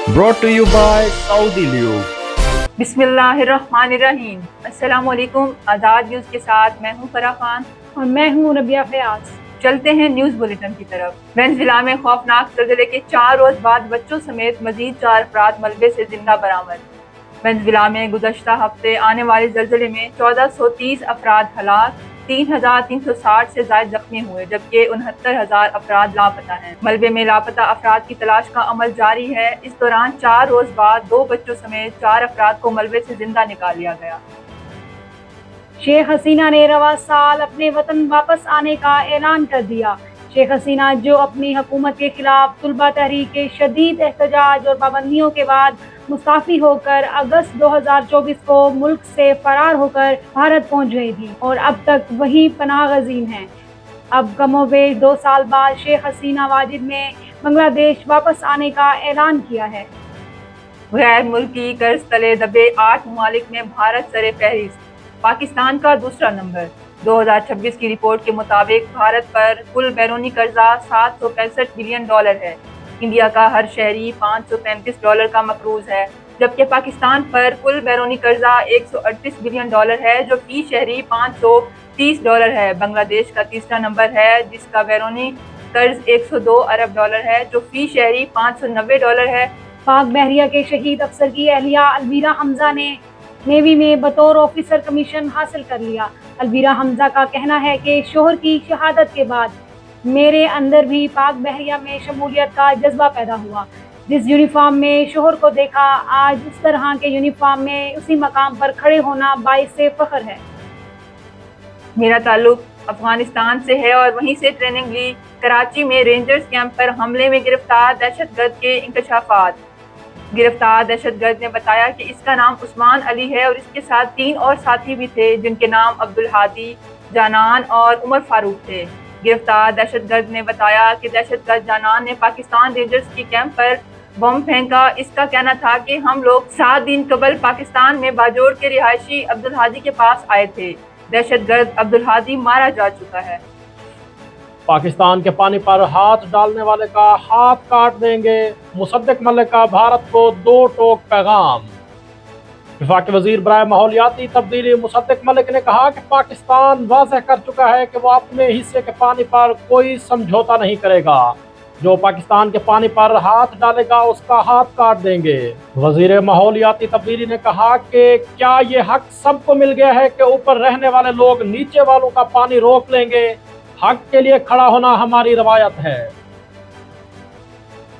brought to you by Saudi Lube. बिस्मिल्लाहिर्रहमानिर्रहीम। अस्सलाम वालेकुम। आज़ाद न्यूज़ के साथ मैं हूँ फराह खान और मैं हूँ रबिया फयाज। चलते हैं न्यूज़ बुलेटिन की तरफ। वेनेज़ुएला में खौफनाक ज़लज़ले के 4 रोज़ बाद बच्चों समेत मजीद 4 अफराद मलबे से जिंदा बरामद। वेनेज़ुएला में गुज़श्ता हफ्ते आने वाले ज़लज़ले में 1430 अफराद हलाक, 3360 से ज़ायद ज़ख्मी हुए, जबकि 69,000 अफराद लापता हैं। मलबे में लापता अफराद की तलाश का अमल जारी है। इस दौरान 4 रोज़ बाद 2 बच्चों समेत 4 अफराद को मलबे से जिंदा निकाल लिया गया। शेख हसीना ने रवा साल अपने वतन वापस आने का ऐलान कर दिया। शेख हसीना, जो अपनी हुकूमत के खिलाफ तुलबा तहरीक के शदीद एहतजाज और पाबंदियों के बाद मुस्ताफ़ी होकर अगस्त 2024 को मुल्क से फरार होकर भारत पहुंच गई थी और अब तक वहीं पनाह गज़ीन हैं। अब कमोबेश 2 साल बाद शेख हसीना वाजिद ने बांग्लादेश वापस आने का ऐलान किया है। गैर मुल्की कर्ज तले दबे 8 ममालिक में भारत सरे फहरिस्त, पाकिस्तान का दूसरा नंबर। 2026 की रिपोर्ट के मुताबिक भारत पर कुल बैरूनी कर्जा $765 बिलियन है। इंडिया का हर शहरी $535 का मकरूज है, जबकि पाकिस्तान पर कुल बैरूनी कर्जा $138 बिलियन है, जो फी शहरी $530 है। बांग्लादेश का तीसरा नंबर है, जिसका बैरूनी कर्ज $102 अरब है, जो फी शहरी $590 है। पाक बहरिया के शहीद अफसर की अहलिया अलवीरा हमजा ने नेवी में बतौर ऑफिसर कमीशन हासिल कर लिया। अलवीरा हमजा का कहना है कि शोहर की शहादत के बाद मेरे अंदर भी पाक बहरिया में शमूलियत का जज्बा पैदा हुआ। जिस यूनिफॉर्म में शोहर को देखा, आज उस तरह के यूनिफॉर्म में उसी मकाम पर खड़े होना बाइसे फख्र है। मेरा ताल्लुक अफगानिस्तान से है और वहीं से ट्रेनिंग ली। कराची में रेंजर्स कैंप पर हमले में गिरफ्तार दहशतगर्द के इंकशाफात। गिरफ्तार दहशतगर्द ने बताया कि इसका नाम उस्मान अली है और इसके साथ 3 और साथी भी थे, जिनके नाम अब्दुल हादी, जानान और उमर फारूक थे। गिरफ्तार दहशतगर्द ने बताया कि दहशतगर्द जानान ने पाकिस्तान रेंजर्स के कैंप पर बम फेंका। इसका कहना था कि हम लोग 7 दिन कबल पाकिस्तान में बाजोड़ के रिहायशी अब्दुल हादी के पास आए थे। दहशतगर्द अब्दुल हादी मारा जा चुका है। पाकिस्तान के पानी पर हाथ डालने वाले का हाथ काट देंगे, मुसद्दिक मलिक का भारत को 2 टोक पैगाम। वफाकी वजीर बराए माहौलियाती तब्दीली मुसद्दिक मलिक ने कहा कि पाकिस्तान वाज़ेह कर चुका है कि वो अपने हिस्से के पानी पर कोई समझौता नहीं करेगा। जो पाकिस्तान के पानी पर हाथ डालेगा उसका हाथ काट देंगे। वजीर माहौलियाती तब्दीली ने कहा कि क्या ये हक सबको मिल गया है कि ऊपर रहने वाले लोग नीचे वालों का पानी रोक लेंगे? हक के लिए खड़ा होना हमारी रवायत है।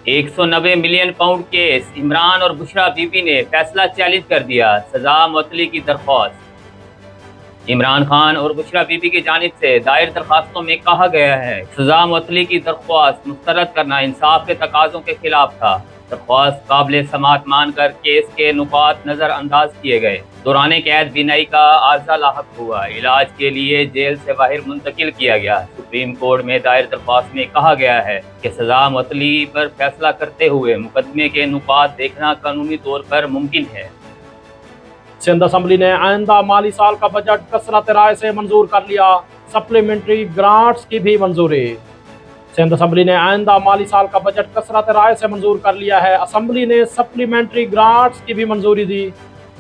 190 मिलियन पाउंड केस, इमरान और बुशरा बीबी ने फैसला चैलेंज कर दिया, सजा मुअत्तली की दरख्वास्त। इमरान खान और बुशरा बीबी की जानिब से दायर दरख्वास्तों में कहा गया है सजा मुअत्तली की दरख्वास्त मुस्तरद करना इंसाफ के तकाज़ों के खिलाफ था। दरख्वास्त काबिल समात मानकर केस के नुकात नज़र अंदाज किए गए। दौरान कैद बीनाई का आर्जा लाहक हुआ, इलाज के लिए जेल से बाहर मुंतकिल किया गया। सुप्रीम कोर्ट में दायर दरख्वास्त में कहा गया है कि सजा मुअत्तली पर फैसला करते हुए मुकदमे के नुकात देखना कानूनी तौर पर मुमकिन है। सिंध असम्बली ने आइंदा माली साल का बजट कसरत राय से मंजूर कर लिया, सप्लीमेंट्री ग्रांट्स की भी मंजूरी। सिंध असम्बली ने आइंदा माली साल का बजट कसरत राय से मंजूर कर लिया है। असम्बली ने सप्लीमेंट्री ग्रांट्स की भी मंजूरी दी।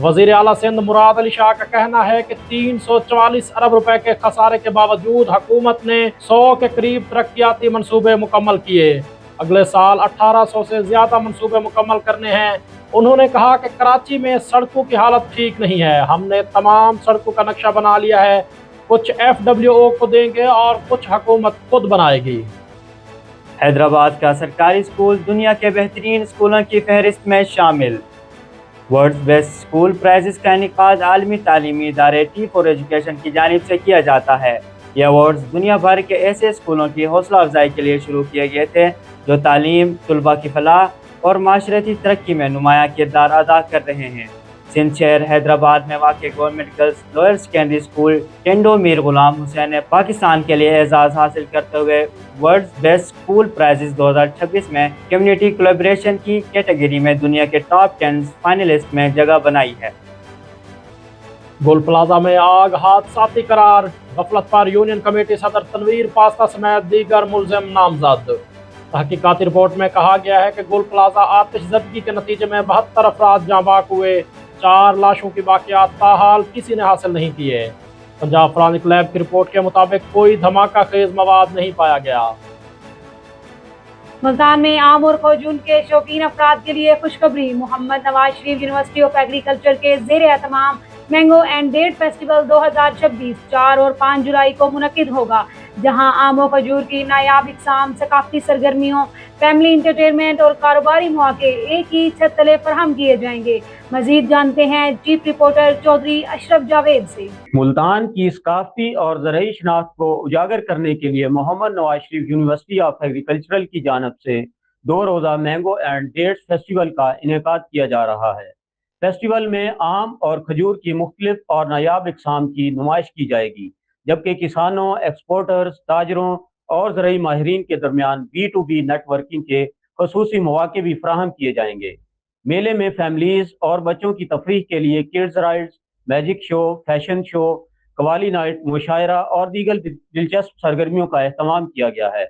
वजीर आला सिंध मुराद अली शाह का कहना है कि 344 अरब रुपए के खसारे के बावजूद हुकूमत ने 100 के करीब तरक्याती मंसूबे मुकम्मल किए। अगले साल 1800 से ज्यादा मंसूबे मुकम्मल करने हैं। उन्होंने कहा कि कराची में सड़कों की हालत ठीक नहीं है, हमने तमाम सड़कों का नक्शा बना लिया है, कुछ FWO को देंगे और कुछ हुकूमत खुद बनाएगी। हैदराबाद का सरकारी स्कूल दुनिया के बेहतरीन स्कूलों की फहरिस्त में शामिल। वर्ल्ड बेस्ट स्कूल प्राइजेस का इनेकाद आलमी तालीमी इदारे टी फॉर एजुकेशन की जानिब से किया जाता है। ये अवार्ड्स दुनिया भर के ऐसे स्कूलों की हौसला अफजाई के लिए शुरू किए गए थे जो तालीम, तलबा की फलाह और माशरती तरक्की में नुमाया किरदार अदा कर रहे हैं। सिंध शहर हैदराबाद में वाक़ government girls lower secondary school Tando Mir Ghulam Hussain ने पाकिस्तान के लिए एजाज़ हासिल करते हुए वर्ल्ड बेस्ट स्कूल प्राइजेस 2026 में कम्युनिटी कोलैबोरेशन की कैटेगरी में दुनिया के टॉप 10 फाइनलिस्ट में जगह बनाई है। गोल प्लाजा में आग हादसाती करार, गफलत पर यूनियन कमेटी सदर तनवीर पास्ता समेत दीगर मुलजिम नामजद। तहकीकाती रिपोर्ट में कहा गया है कि गुल प्लाजा आतिशज़दगी के नतीजे में 72 अफराद जाँ बाक हुए, 4 लाशों की बाकियात ताहाल किसी ने हासिल नहीं किए। पंजाब फॉरेंसिक लैब की रिपोर्ट के मुताबिक कोई धमाका खेज मवाद नहीं पाया गया। मुल्तान में आम और खजूर के शौकीन अफराद के लिए खुशखबरी। Mohammad Nawaz Sharif university of agriculture के ज़ेर एहतमाम मैंगो एंड डेट फेस्टिवल 2026 4 और 5 जुलाई को मुनक्किद होगा, जहां आम और खजूर की नायाब इकसाम, सकाफती सरगर्मियों, फैमिली इंटरटेनमेंट और कारोबारी मौके एक ही छत तले फराहम किए जाएंगे। मजीद जानते हैं चीफ रिपोर्टर चौधरी अशरफ जावेद से। मुल्तान की सकाफती और ज़राई शनाख्त को उजागर करने के लिए Mohammad Nawaz Sharif university of agricultural की जानब से 2 रोज़ा मैंगो एंड डेट्स फेस्टिवल का इनेकाद किया जा रहा है। फेस्टिवल में आम और खजूर की मुख्तलिफ और नायाब इकसाम की नुमाइश की जाएगी, जबकि किसानों, एक्सपोर्टर्स, ताजरों और ज़राई माहिरीन के दरमियान B2B नेटवर्किंग के खसूसी मौके भी फराहम किए जाएंगे। मेले में फैमिलीज़ और बच्चों की तफरीह के लिए kids rides, magic show, fashion show, qawwali night, मुशायरा और दीगर दिलचस्प सरगर्मियों का अहतमाम किया गया है।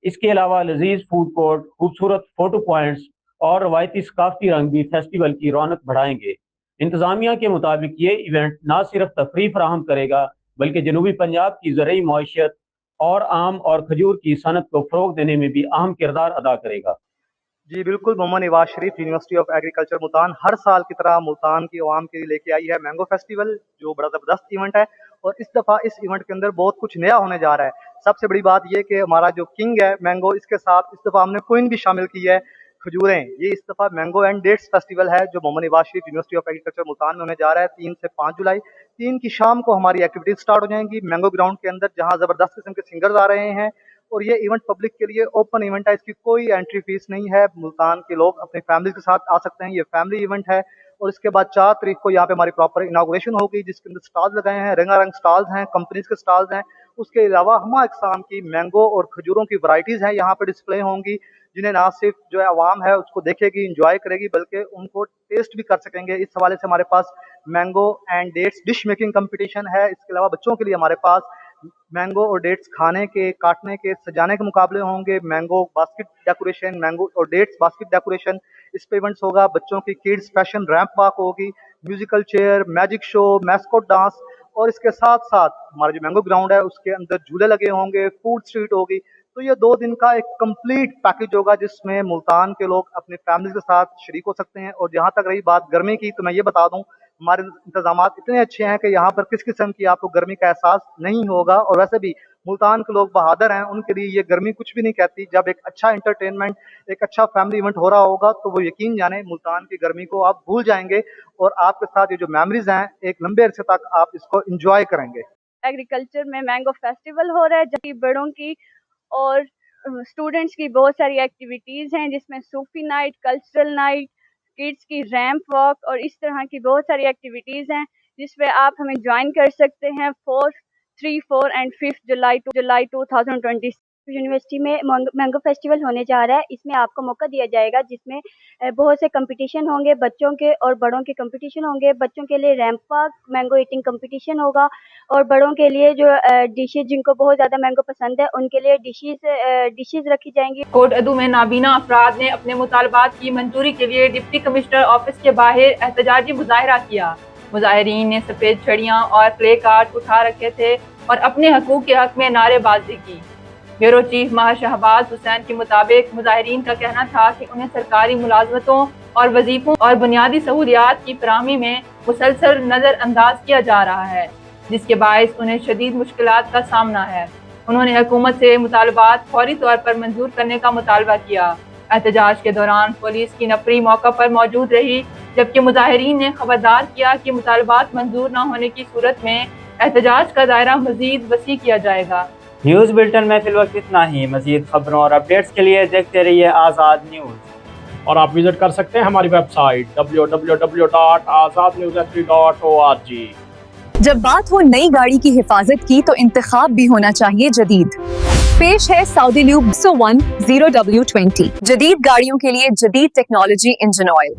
इसके अलावा लजीज फूड कोर्ट, खूबसूरत फ़ोटो पॉइंट्स और रवायती सकाफती रंग भी फेस्टिवल की रौनक बढ़ाएंगे। इंतज़ामिया के मुताबिक ये इवेंट न सिर्फ तफरीह फराहम करेगा, बल्कि जनूबी पंजाब की ज़राई मईशत और आम और खजूर की सनत को फ़रोग देने में भी अहम किरदार अदा करेगा। जी बिल्कुल, Mohammad Nawaz Sharif university of agriculture Multan हर साल की तरह मुल्तान की आवाम के लिए लेके आई है मैंगो फेस्टिवल, जो बड़ा ज़बरदस्त इवेंट है। और इस दफ़ा इस इवेंट के अंदर बहुत कुछ नया होने जा रहा है। सबसे बड़ी बात यह कि हमारा जो किंग है मैंगो, इसके साथ इस दफ़ा हमने क्वीन भी शामिल की है, खजूरें। ये इस दफ़ा मैंगो एंड डेट्स फेस्टिवल है जो Mohammad Nawaz Sharif university of agriculture Multan में होने जा रहा है 3 से 5 जुलाई। 3 की शाम को हमारी एक्टिविटीज स्टार्ट हो जाएंगी मैंगो ग्राउंड के अंदर, जहाँ ज़बरदस्त किस्म के सिंगर्स आ रहे हैं। और ये इवेंट पब्लिक के लिए ओपन इवेंट है, इसकी कोई एंट्री फीस नहीं है। मुल्तान के लोग अपनी फैमिली के साथ आ सकते हैं, ये फैमिली इवेंट है। और इसके बाद 4 तारीख को यहाँ पे हमारी प्रॉपर इनागुरेशन होगी, जिसके अंदर स्टॉल्स लगाए हैं, रंगारंग स्टॉल्स हैं, कंपनीज के स्टॉल्स हैं। उसके अलावा हमा इकसाम की मैंगो और खजूरों की वैरायटीज़ हैं यहाँ पे डिस्प्ले होंगी, जिन्हें ना सिर्फ जो है आवाम है उसको देखेगी, इंजॉय करेगी, बल्कि उनको टेस्ट भी कर सकेंगे। इस हवाले से हमारे पास mango and dates dish making competition है। इसके अलावा बच्चों के लिए हमारे पास मैंगो और डेट्स खाने के, काटने के, सजाने के मुकाबले होंगे, मैंगो बास्केट डेकोरेशन, मैंगो और डेट्स बास्केट डेकोरेशन, इस पे इवेंट्स होगा। बच्चों की किड्स फैशन रैंप वॉक होगी, musical chair, magic show, mascot dance. और इसके साथ साथ हमारा जो मैंगो ग्राउंड है उसके अंदर झूले लगे होंगे, फूड स्ट्रीट होगी। तो ये 2 दिन का एक कंप्लीट पैकेज होगा, जिसमें मुल्तान के लोग अपने फैमिली के साथ शरीक हो सकते हैं। और जहाँ तक रही बात गर्मी की, तो मैं ये बता दूं हमारे इंतजामात इतने अच्छे हैं कि यहाँ पर किस किस्म की आपको गर्मी का एहसास नहीं होगा। और वैसे भी मुल्तान के लोग बहादुर हैं, उनके लिए ये गर्मी कुछ भी नहीं कहती। जब एक अच्छा एंटरटेनमेंट, एक अच्छा फैमिली इवेंट हो रहा होगा, तो वो यकीन जाने मुल्तान की गर्मी को आप भूल जाएंगे और आपके साथ ये जो मेमोरीज हैं एक लंबे अरसे तक आप इसको इंजॉय करेंगे। एग्रीकल्चर में मैंगो फेस्टिवल हो रहा है, जबकि बड़ों की और स्टूडेंट्स की बहुत सारी एक्टिविटीज़ हैं, जिसमें सूफी नाइट, कल्चरल नाइट, किड्स की रैंप वॉक और इस तरह की बहुत सारी एक्टिविटीज़ हैं, जिस पे आप हमें ज्वाइन कर सकते हैं 4, 3, 4 एंड 5 जुलाई 2020। यूनिवर्सिटी में मैंगो फेस्टिवल होने जा रहा है। इसमें आपको मौका दिया जाएगा, जिसमें बहुत से कंपटीशन होंगे, बच्चों के और बड़ों के कंपटीशन होंगे। बच्चों के लिए ramp walk, mango eating competition होगा, और बड़ों के लिए जो डिशेज जिनको बहुत ज़्यादा मैंगो पसंद है उनके लिए डिशेज रखी जाएंगी। कोट अदू में नाबीना अफराद ने अपने मुतालबात की मंजूरी के लिए डिप्टी कमिश्नर ऑफिस के बाहर एहतजाजी मुजाहरा किया। मुजाहिरीन ने सफ़ेद छड़ियाँ और प्ले कार्ड उठा रखे थे और अपने हकूक़ के हक़ में नारेबाजी की। ब्यूरो चीफ माहिर शहबाज हुसैन के मुताबिक मुजाहिरीन का कहना था कि उन्हें सरकारी मुलाजमतों और वजीफों और बुनियादी सहूलियात की फराहमी में मुसलसल नज़रअंदाज किया जा रहा है, जिसके बायस उन्हें शदीद मुश्किलात का सामना है। उन्होंने हुकूमत से मुतालबात फौरी तौर पर मंजूर करने का मुतालबा किया। एहतजाज के दौरान पुलिस की नफरी मौका पर मौजूद रही, जबकि मुजाहिरीन ने खबरदार किया कि मुतालबात मंजूर न होने की सूरत में एहतजाज का दायरा मजीद वसी किया जाएगा। न्यूज़ बुलेटिन में फिल वक्त इतना ही। मजीद खबरों और अपडेट्स के लिए देखते रहिए आज़ाद न्यूज़। और आप विजिट कर सकते हैं हमारी वेबसाइट www.azadnewshistory.org। जब बात हो नई गाड़ी की हिफाजत की तो इंतखाब भी होना चाहिए जदीद। पेश है सऊदी ल्यूब 100W20 जदीद गाड़ियों के लिए जदीद technology engine oil,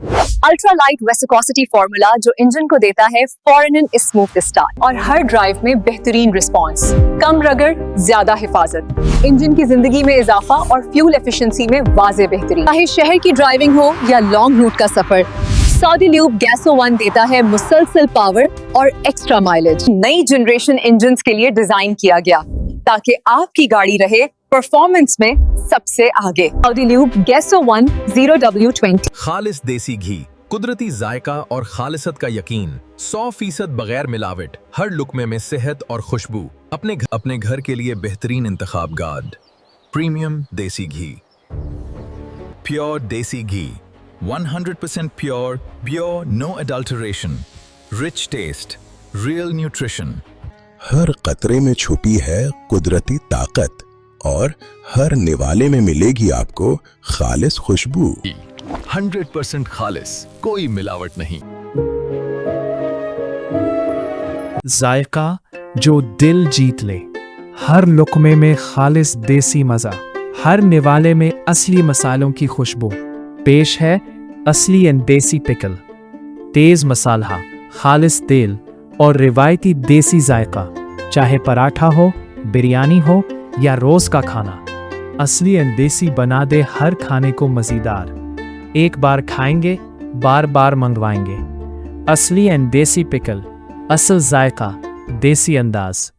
ultra light viscosity formula जो इंजन को देता है फौरन स्मूथ स्टार्ट और हर ड्राइव में बेहतरीन रिस्पांस, कम रगड़, ज्यादा हिफाजत, इंजन की जिंदगी में इजाफा और फ्यूल एफिशिएंसी में वाज़े बेहतरी। चाहे शहर की ड्राइविंग हो या लॉन्ग रूट का सफर, सऊदी ल्यूब गैसो 1 देता है मुसलसल पावर और एक्स्ट्रा माइलेज। नई जनरेशन इंजन्स के लिए डिजाइन किया गया ताकि आपकी गाड़ी रहे परफॉर्मेंस में सबसे आगे। सऊदी ल्यूब गैसो 1 0W20। खालिस देसी घी, कुदरती जायका और खालिसत का यकीन, 100% बगैर मिलावट, हर लुकमे में सेहत और खुशबू। अपने घर के लिए बेहतरीन इंतखाब गार्ड, प्रीमियम देसी घी, प्योर देसी घी, 100% pure, no adulteration, rich taste, real nutrition। हर कतरे में छुपी है कुदरती ताकत और हर निवाले में मिलेगी आपको खालिस खुशबू। 100% खालिस, कोई मिलावट नहीं। जायका जो दिल जीत ले, हर लुकमे में खालिस देसी मजा, हर निवाले में असली मसालों की खुशबू। पेश है असली एंड देसी पिकल, तेज मसाला, खालिस तेल और रिवायती देसी जायका। चाहे पराठा हो, बिरयानी हो या रोज का खाना, असली एंड देसी बना दे हर खाने को मज़ेदार। एक बार खाएंगे, बार बार मंगवाएंगे। असली एंड देसी पिकल, असल जायका, देसी अंदाज।